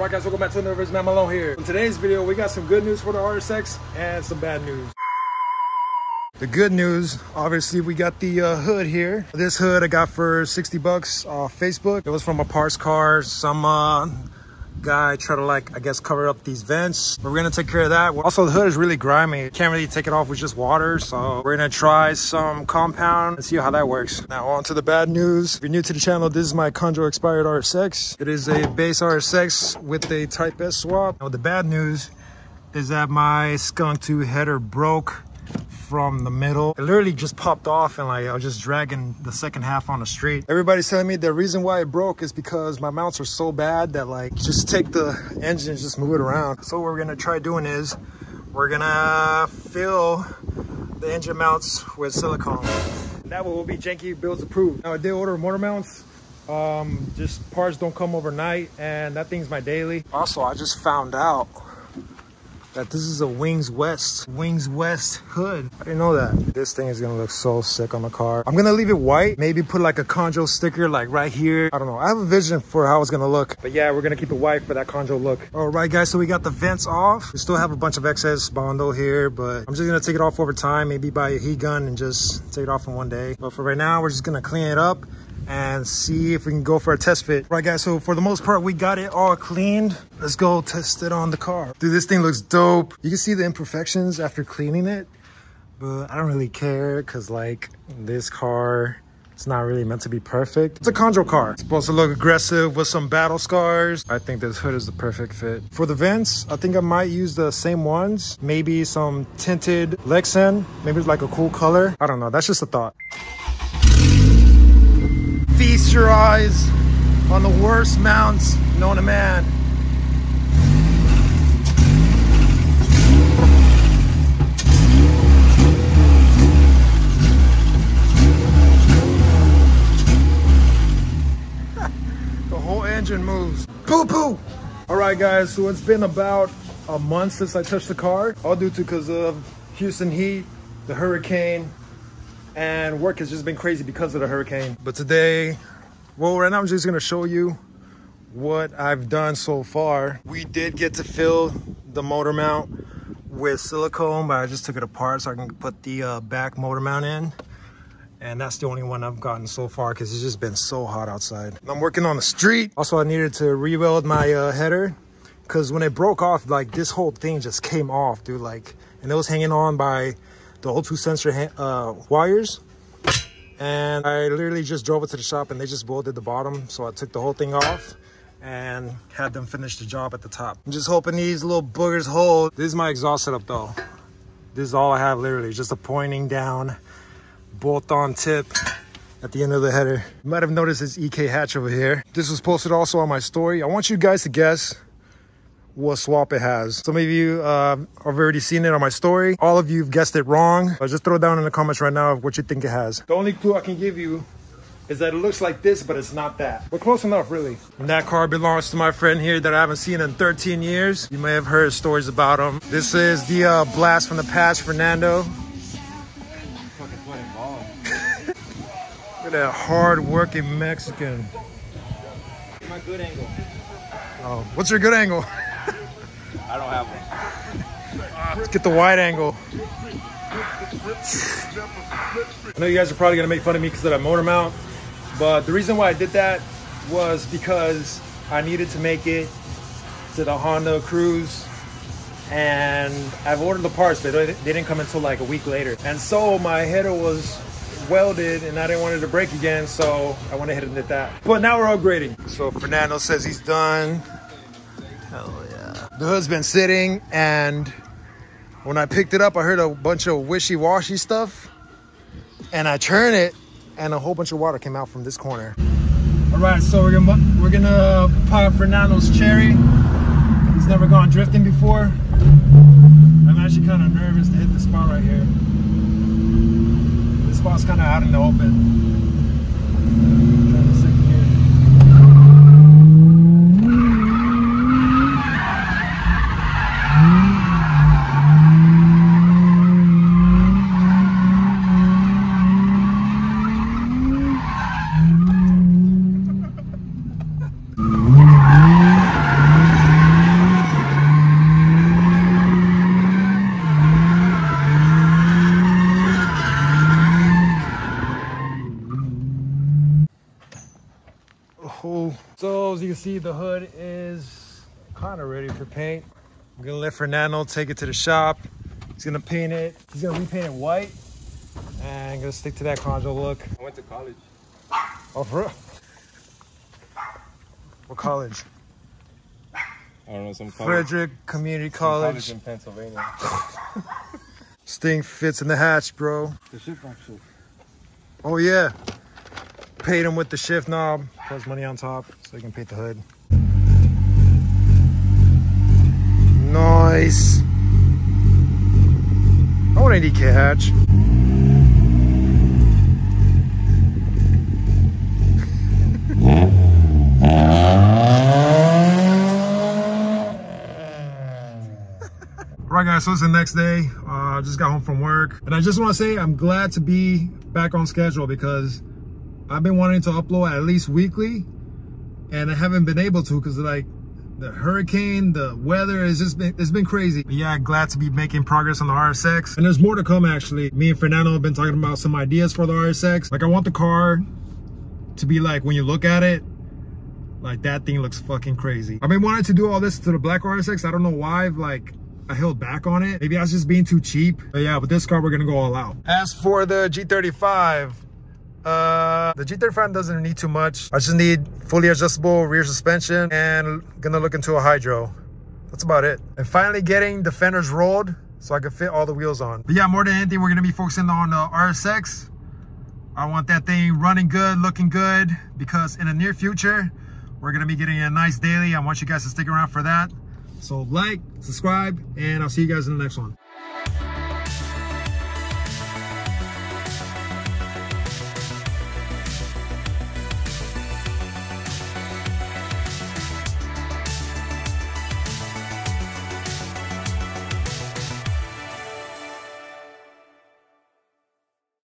Alright guys, welcome back to another video. Matt Malone here. In today's video, we got some good news for the RSX and some bad news. The good news, obviously, we got the hood here. This hood I got for 60 bucks off Facebook. It was from a parts car. Some guy tried to, like, I guess, cover up these vents. But we're gonna take care of that. Also, the hood is really grimy. Can't really take it off with just water. So we're gonna try some compound and see how that works. Now on to the bad news. If you're new to the channel, this is my KANJO expired RSX. It is a base RSX with a Type S swap. Now the bad news is that my skunk 2 header broke from the middle. It literally just popped off, and like I was just dragging the second half on the street. Everybody's telling me the reason why it broke is because my mounts are so bad that, like, just take the engine and just move it around. So what we're gonna try doing is we're gonna fill the engine mounts with silicone. That will be janky builds approved. Now I did order motor mounts. Just parts don't come overnight, and that thing's my daily. Also, I just found out that this is a Wings West hood. I didn't know that. This thing is gonna look so sick on the car. I'm gonna leave it white, maybe put like a KANJO sticker like right here. I don't know, I have a vision for how it's gonna look. But yeah, we're gonna keep it white for that KANJO look. All right guys, so we got the vents off. We still have a bunch of excess Bondo here, but I'm just gonna take it off over time, maybe buy a heat gun and just take it off in one day. But for right now, we're just gonna clean it up and see if we can go for a test fit. Right guys, so for the most part, we got it all cleaned. Let's go test it on the car. Dude, this thing looks dope. You can see the imperfections after cleaning it, but I don't really care because, like, this car, it's not really meant to be perfect. It's a KANJO car. It's supposed to look aggressive with some battle scars. I think this hood is the perfect fit. For the vents, I think I might use the same ones. Maybe some tinted Lexan. Maybe it's like a cool color. I don't know, that's just a thought. Feast your eyes on the worst mounts known to man. The whole engine moves. Poo poo! Alright guys, so it's been about a month since I touched the car. All due to because of Houston heat, the hurricane, and work has just been crazy because of the hurricane. But today, well, right now I'm just gonna show you what I've done so far. We did get to fill the motor mount with silicone, but I just took it apart so I can put the back motor mount in. And that's the only one I've gotten so far because it's just been so hot outside. I'm working on the street. Also, I needed to re-weld my header because when it broke off, like, this whole thing just came off, dude. Like, and it was hanging on by the O2 sensor wires, and I literally just drove it to the shop and they just bolted the bottom, so I took the whole thing off and had them finish the job at the top. I'm just hoping these little boogers hold. This is my exhaust setup though. This is all I have, literally just a pointing down bolt-on tip at the end of the header. You might have noticed this EK hatch over here. This was posted also on my story. I want you guys to guess what swap it has. Some of you have already seen it on my story. All of you have guessed it wrong. Just throw it down in the comments right now of what you think it has. The only clue I can give you is that it looks like this, but it's not that. We're close enough, really. And that car belongs to my friend here that I haven't seen in 13 years. You may have heard stories about him. This is the blast from the past, Fernando. Look at that hard-working Mexican. My good angle. Oh, what's your good angle? I don't have one. Let's get the wide angle. I know you guys are probably gonna make fun of me because of that motor mount, but the reason why I did that was because I needed to make it to the Honda Cruise, and I've ordered the parts, but they didn't come until like a week later. And so my header was welded and I didn't want it to break again, so I went ahead and did that. But now we're upgrading. So Fernando says he's done. Hell yeah. The hood's been sitting, and when I picked it up, I heard a bunch of wishy-washy stuff, and I turned it and a whole bunch of water came out from this corner. All right, so we're gonna pop Fernando's cherry. He's never gone drifting before. I'm actually kind of nervous to hit this spot right here. This spot's kind of out in the open. Trying to second gear. Oh, so as you can see, the hood is kind of ready for paint. I'm gonna let Fernando take it to the shop. He's gonna paint it. He's gonna repaint it white, and I'm gonna stick to that KANJO look. I went to college. Oh, for real? What college? I don't know, some college. Frederick Community College. College in Pennsylvania. This thing fits in the hatch, bro. The shift option. Oh yeah. Paid him with the shift knob, plus money on top, so he can paint the hood. Nice. I want an DK hatch. Alright guys, so it's the next day. Just got home from work. And I just want to say I'm glad to be back on schedule because I've been wanting to upload at least weekly. And I haven't been able to because like the hurricane, the weather has just been, it's been crazy. But yeah, glad to be making progress on the RSX. And there's more to come actually. Me and Fernando have been talking about some ideas for the RSX. Like I want the car to be like, when you look at it, like that thing looks fucking crazy. I've been wanting to do all this to the black RSX. I don't know why, like I held back on it. Maybe I was just being too cheap. But yeah, with this car, we're gonna go all out. As for the G35, the G35 doesn't need too much. I just need fully adjustable rear suspension and gonna look into a hydro. That's about it. And finally getting the fenders rolled so I can fit all the wheels on. But yeah, more than anything, we're gonna be focusing on the RSX. I want that thing running good, looking good, because in the near future, we're gonna be getting a nice daily. I want you guys to stick around for that. So like, subscribe, and I'll see you guys in the next one.